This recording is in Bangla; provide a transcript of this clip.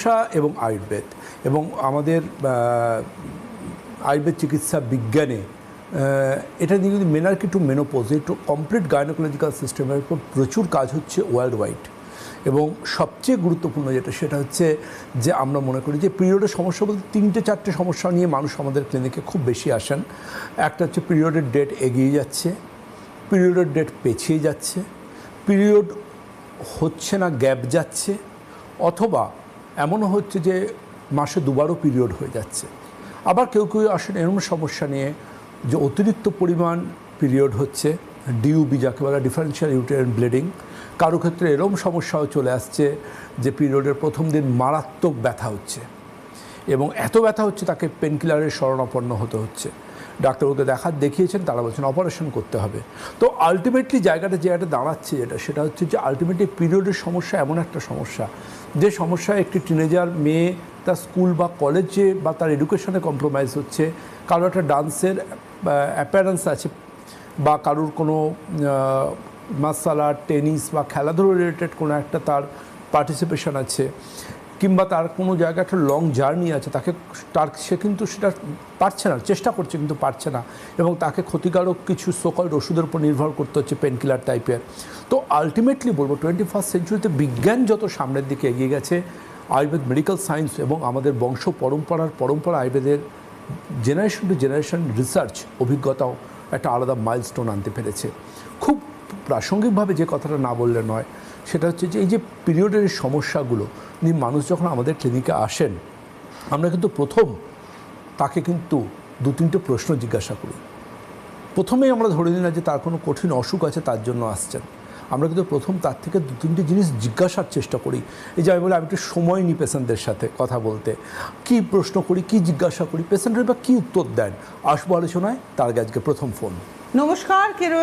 চিকিৎসা এবং আয়ুর্বেদ এবং আমাদের আয়ুর্বেদ চিকিৎসা বিজ্ঞানে এটা নিয়ে কিন্তু মেনার্কি টু মেনোপজ একটু কমপ্লিট গাইনোকোলজিক্যাল সিস্টেমের উপর প্রচুর কাজ হচ্ছে ওয়ার্ল্ড ওয়াইড। এবং সবচেয়ে গুরুত্বপূর্ণ যেটা সেটা হচ্ছে যে আমরা মনে করি যে পিরিয়ডের সমস্যা বলতে 3-4টে সমস্যা নিয়ে মানুষ আমাদের ক্লিনিকে খুব বেশি আসেন। একটা হচ্ছে পিরিয়ডের ডেট এগিয়ে যাচ্ছে, পিরিয়ডের ডেট পেছিয়ে যাচ্ছে, পিরিয়ড হচ্ছে না গ্যাপ যাচ্ছে, অথবা এমনও হচ্ছে যে মাসে দুবারও পিরিয়ড হয়ে যাচ্ছে। আবার কেউ কেউ আসেন এরকম সমস্যা নিয়ে যে অতিরিক্ত পরিমাণ পিরিয়ড হচ্ছে, ডিউবি যাকে বলা ডিফারেন্সিয়াল ইউটেরাইন ব্লিডিং। কারো ক্ষেত্রে এরকম সমস্যাও চলে আসছে যে পিরিয়ডের প্রথম দিন মারাত্মক ব্যথা হচ্ছে এবং এত ব্যথা হচ্ছে তাকে পেনকিলারের শরণাপন্ন হতে হচ্ছে। ডাক্তারবাবুকে দেখিয়েছেন, তারা বলছেন অপারেশন করতে হবে। তো আলটিমেটলি জায়গাটা দাঁড়াচ্ছে সেটা হচ্ছে যে আলটিমেটলি পিরিয়ডের সমস্যা এমন একটা সমস্যা যে সমস্যায় একটি টিনেজার মেয়ে তার স্কুল বা কলেজে বা তার এডুকেশনে কম্প্রোমাইজ হচ্ছে, কারো একটা ডান্সের অ্যাপিয়ারেন্স আছে বা কারোর কোনো মার্শাল আর্ট, টেনিস বা খেলাধুলো রিলেটেড কোনো একটা তার পার্টিসিপেশন আছে, কিংবা তার কোনো জায়গায় একটা লং জার্নি আছে, সে কিন্তু সেটা পারছে না, চেষ্টা করছে কিন্তু পারছে না, এবং তাকে ক্ষতিকারক কিছু সোকল্ড ওষুধের উপর নির্ভর করতে হচ্ছে, পেনকিলার টাইপের। তো আলটিমেটলি বলবো 21st সেঞ্চুরিতে বিজ্ঞান যত সামনের দিকে এগিয়ে গেছে, আয়ুর্বেদ মেডিকেল সায়েন্স এবং আমাদের বংশ পরম্পরা আয়ুর্বেদের জেনারেশন টু জেনারেশন রিসার্চ অভিজ্ঞতাও একটা আলাদা মাইলস্টোন আনতে পেরেছে। খুব প্রাসঙ্গিকভাবে যে কথাটা না বললে নয় সেটা হচ্ছে যে এই যে পিরিয়ডের সমস্যাগুলো নিয়ে মানুষ যখন আমাদের ক্লিনিকে আসেন, আমরা কিন্তু প্রথম তাকে কিন্তু 2-3টে প্রশ্ন জিজ্ঞাসা করি। প্রথমেই আমরা ধরে নিই না যে তার কোনো কঠিন অসুখ আছে তার জন্য আসছেন। আমরা কিন্তু প্রথম তার থেকে 2-3টে জিনিস জিজ্ঞাসার চেষ্টা করি। এই যে আমি বলি, আমি একটু সময় নিই পেশেন্টদের সাথে কথা বলতে, কী প্রশ্ন করি, কী জিজ্ঞাসা করি, পেশেন্টের বা কী উত্তর দেন, আসবো আলোচনায়। তার আজকে প্রথম ফোন। নমস্কার, কে রয়েছে?